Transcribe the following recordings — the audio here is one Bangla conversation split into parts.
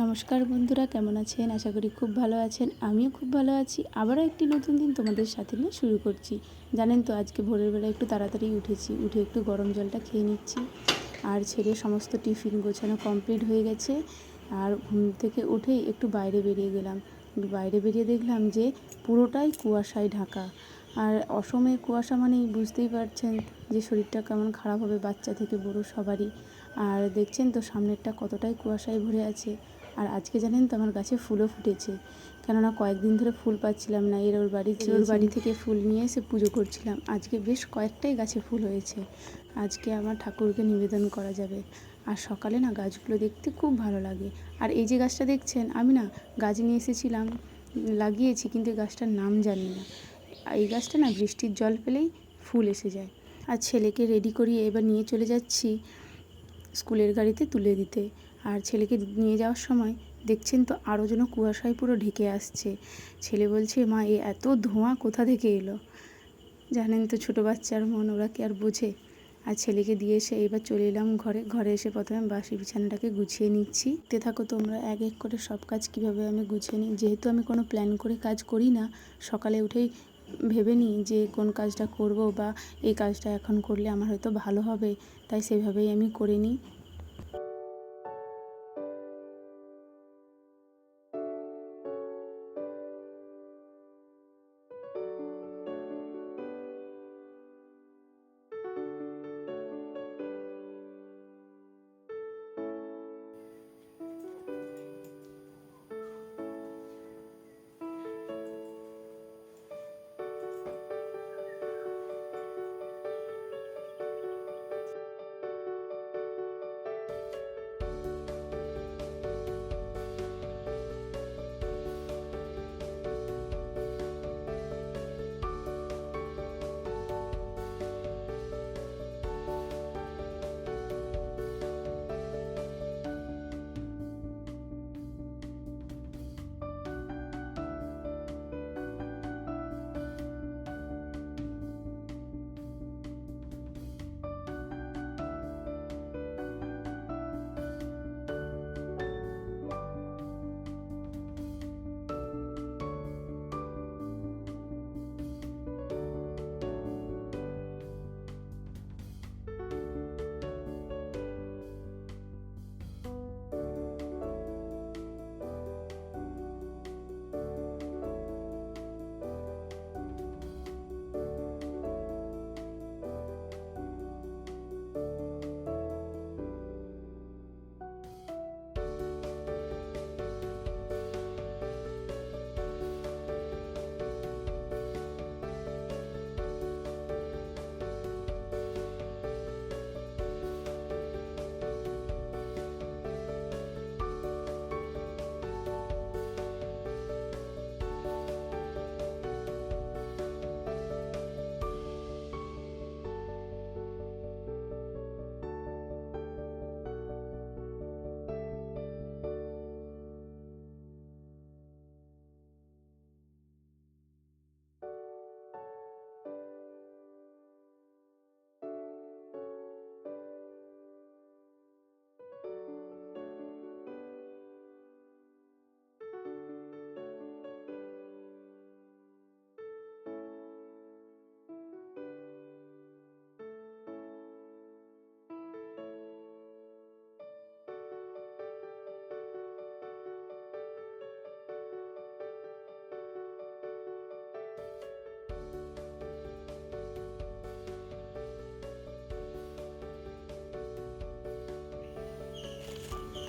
নমস্কার বন্ধুরা, কেমন আছেন? আশা করি খুব ভালো আছেন। আমিও খুব ভালো আছি। আবারও একটি নতুন দিন তোমাদের সাথে নিয়ে শুরু করছি। জানেন তো, আজকে ভোরের বেলা একটু তাড়াতাড়ি উঠেছি। উঠে একটু গরম জলটা খেয়ে নিচ্ছি। আর ছেলের সমস্ত টিফিন গোছানো কমপ্লিট হয়ে গেছে। আর ঘুম থেকে উঠেই একটু বাইরে বেরিয়ে গেলাম। বাইরে বেরিয়ে দেখলাম যে পুরোটাই কুয়াশায় ঢাকা। আর অসময়ে কুয়াশা মানেই বুঝতেই পারছেন যে শরীরটা কেমন খারাপ হবে, বাচ্চা থেকে বুড়ো সবারই। আর দেখছেন তো সামনেরটা কতটাই কুয়াশায় ভরে আছে। আর আজকে জানেন তো, আমার গাছে ফুলও ফুটেছে। কেননা কয়েকদিন ধরে ফুল পাচ্ছিলাম না। ওর বাড়ি থেকে ফুল নিয়ে এসে পুজো করছিলাম। আজকে বেশ কয়েকটাই গাছে ফুল হয়েছে। আজকে আমার ঠাকুরকে নিবেদন করা যাবে। আর সকালে না গাছগুলো দেখতে খুব ভালো লাগে। আর এই যে গাছটা দেখছেন, আমি না গাছ নিয়ে এসেছিলাম, লাগিয়েছি, কিন্তু এই গাছটার নাম জানি না। এই গাছটা না বৃষ্টির জল পেলেই ফুল এসে যায়। আর ছেলেকে রেডি করিয়ে এবার নিয়ে চলে যাচ্ছি স্কুলের গাড়িতে তুলে দিতে। আর ছেলেকে নিয়ে যাওয়ার সময় দেখছেন তো আরও যেন কুয়াশায় পুরো ঢেকে আসছে। ছেলে বলছে, মা এত ধোঁয়া কোথা থেকে এলো? জানেন তো ছোটো বাচ্চার মন, ওরা কি আর বোঝে। আর ছেলেকে দিয়ে এসে এবার চলে এলাম ঘরে এসে প্রথমে বাসি বিছানাটাকে গুছিয়ে নিচ্ছি। থাকো তোমরা এক এক করে সব কাজ কীভাবে আমি গুছিয়ে নিই। যেহেতু আমি কোনো প্ল্যান করে কাজ করি না, সকালে উঠেই ভেবে নিই যে কোন কাজটা করব বা এই কাজটা এখন করলে আমার হয়তো ভালো হবে, তাই সেভাবেই আমি করে নিই।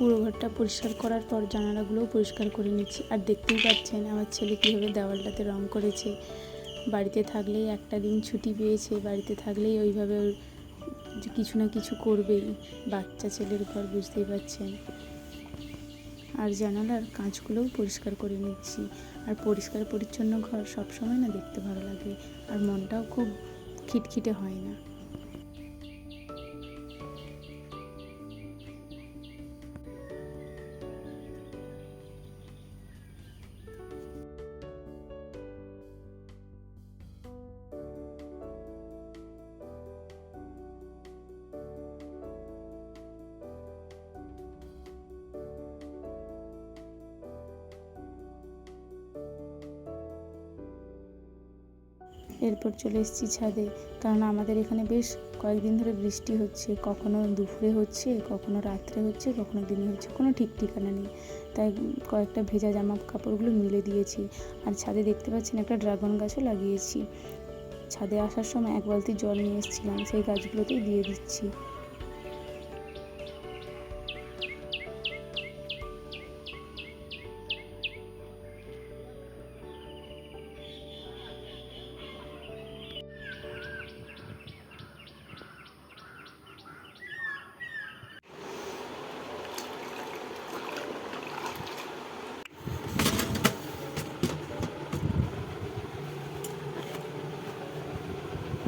পুরো ঘরটা পরিষ্কার করার পর জানালাগুলোও পরিষ্কার করে নিচ্ছি। আর দেখতেই পাচ্ছেন আমার ছেলে কীভাবে দেওয়ালটাতে রং করেছে। বাড়িতে থাকলেই একটা দিন ছুটি পেয়েছে, বাড়িতে থাকলেই ওইভাবে কিছু না কিছু করবেই। বাচ্চা ছেলের ঘর, বুঝতেই পারছেন। আর জানালার কাঁচগুলোও পরিষ্কার করে নিচ্ছি। আর পরিষ্কার পরিচ্ছন্ন ঘর সবসময় না দেখতে ভালো লাগে, আর মনটাও খুব খিটখিটে হয় না। এরপর চলে এসেছি ছাদে, কারণ আমাদের এখানে বেশ কয়েকদিন ধরে বৃষ্টি হচ্ছে, কখনো দুপুরে হচ্ছে, কখনো রাত্রে হচ্ছে, কখনো দিনে হচ্ছে, কোনো ঠিক ঠিকানা নেই। তাই কয়েকটা ভেজা জামা কাপড়গুলো মিলে দিয়েছি। আর ছাদে দেখতে পাচ্ছেন একটা ড্রাগন গাছও লাগিয়েছি। ছাদে আসার সময় এক বালতি জল নিয়ে এসেছিলাম, সেই গাছগুলোতেই দিয়ে দিচ্ছি।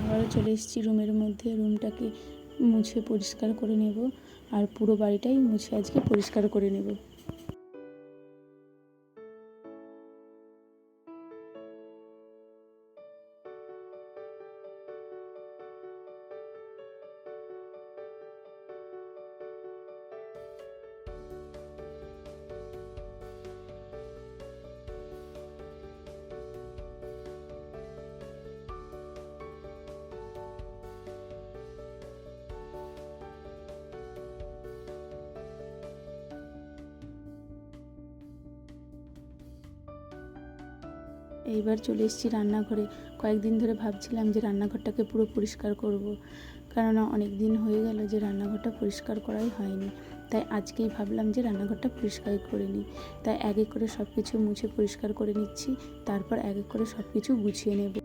আবারও চলে এসেছি রুমের মধ্যে, রুমটাকে মুছে পরিষ্কার করে নেব, আর পুরো বাড়িটাই মুছে আজকে পরিষ্কার করে নেব। এইবার চলে এসেছি রান্নাঘরে। কয়েকদিন ধরে ভাবছিলাম যে রান্নাঘরটাকে পুরো পরিষ্কার করব, কেননা অনেক দিন হয়ে গেল যে রান্নাঘরটা পরিষ্কার করাই হয়নি। তাই আজকেই ভাবলাম যে রান্নাঘরটা পরিষ্কার করে নিই। তাই এক এক করে সব কিছু মুছে পরিষ্কার করে নিচ্ছি, তারপর এক এক করে সব কিছু গুছিয়ে নেব।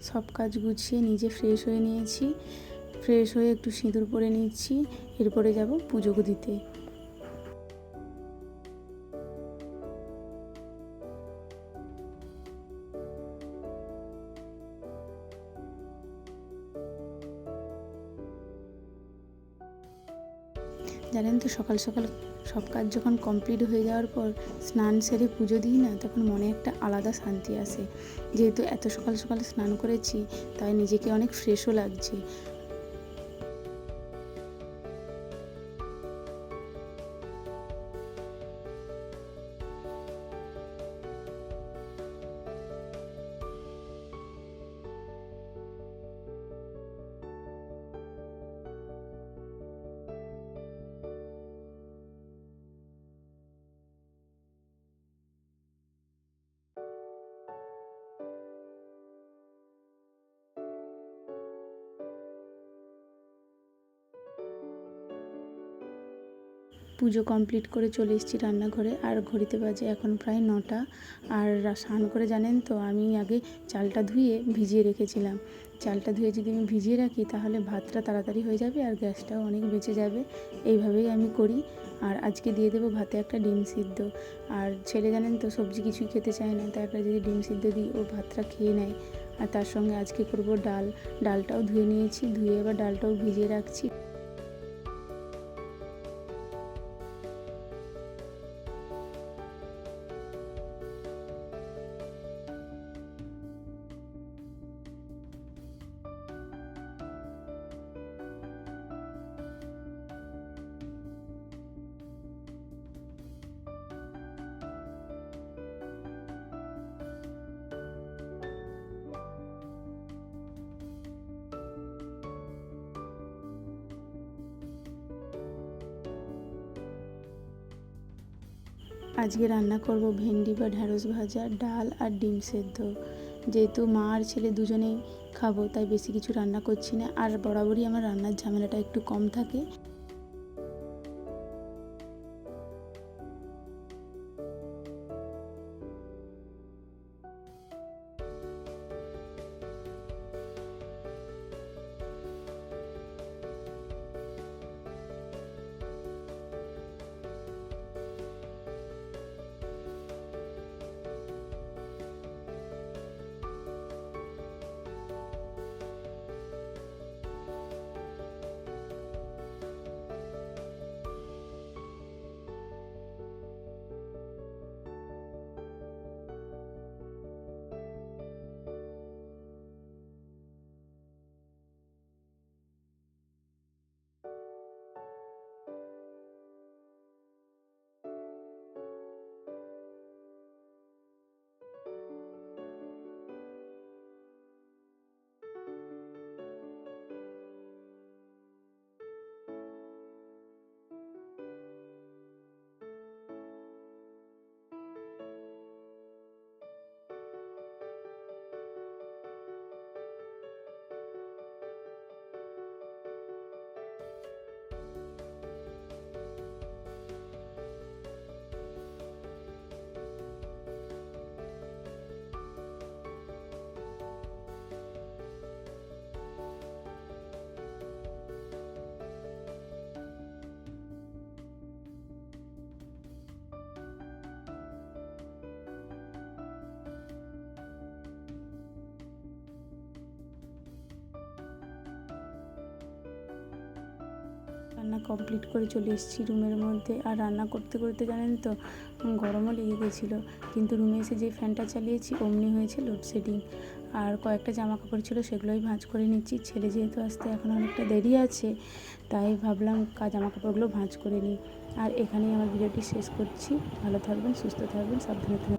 সব কাজ গুছিয়ে নিজে ফ্রেশ হয়ে নিয়েছি। ফ্রেশ হয়ে একটু সিঁদুর পরে নিচ্ছি, এরপরে যাব পুজো দিতে। জানেন তো, সকাল সকাল সব কাজ যখন কমপ্লিট হয়ে যাওয়ার পর স্নান সেরে পুজো দিই না, তখন মনে একটা আলাদা শান্তি আসে। যেহেতু এত সকাল সকাল স্নান করেছি, তাই নিজেকে অনেক ফ্রেশও লাগছে। পুজো কমপ্লিট করে চলে এসেছি রান্নাঘরে। আর ঘড়িতে বাজে এখন প্রায় 9টা। আর স্নান করে জানেন তো আমি আগে চালটা ধুয়ে ভিজিয়ে রেখেছিলাম। চালটা ধুয়ে যদি আমি ভিজিয়ে রাখি তাহলে ভাতটা তাড়াতাড়ি হয়ে যাবে আর গ্যাসটাও অনেক বেঁচে যাবে। এইভাবেই আমি করি। আর আজকে দিয়ে দেবো ভাতে একটা ডিম সিদ্ধ। আর ছেলে জানেন তো সবজি কিছুই খেতে চায় না, তাই একটা যদি ডিম সিদ্ধ দিই ও ভাতটা খেয়ে নেয়। আর তার সঙ্গে আজকে করব ডাল। ডালটাও ধুয়ে নিয়েছি, ধুয়ে এবার ডালটাও ভিজিয়ে রাখছি। আজকে রান্না করব ভেন্ডি বা ঢ্যাঁড়স ভাজা, ডাল আর ডিম সেদ্ধ। যেহেতু মা আর ছেলে দুজনেই খাবো তাই বেশি কিছু রান্না করছি না। আর বরাবরই আমার রান্নার ঝামেলাটা একটু কম থাকে। রান্না কমপ্লিট করে চলে এসেছি রুমের মধ্যে। আর রান্না করতে করতে জানেন তো গরমও লেগে গেছিলো, কিন্তু রুমে এসে যে ফ্যানটা চালিয়েছি অমনি হয়েছে লোডশেডিং। আর কয়েকটা জামা কাপড় ছিল সেগুলোই ভাঁজ করে নিচ্ছি। ছেলে যেহেতু আসতে এখন অনেকটা দেরি আছে তাই ভাবলাম জামা কাপড়গুলো ভাঁজ করে নিই। আর এখানেই আমার ভিডিওটি শেষ করছি। ভালো থাকবেন, সুস্থ থাকবেন, সাবধানে থাকবেন।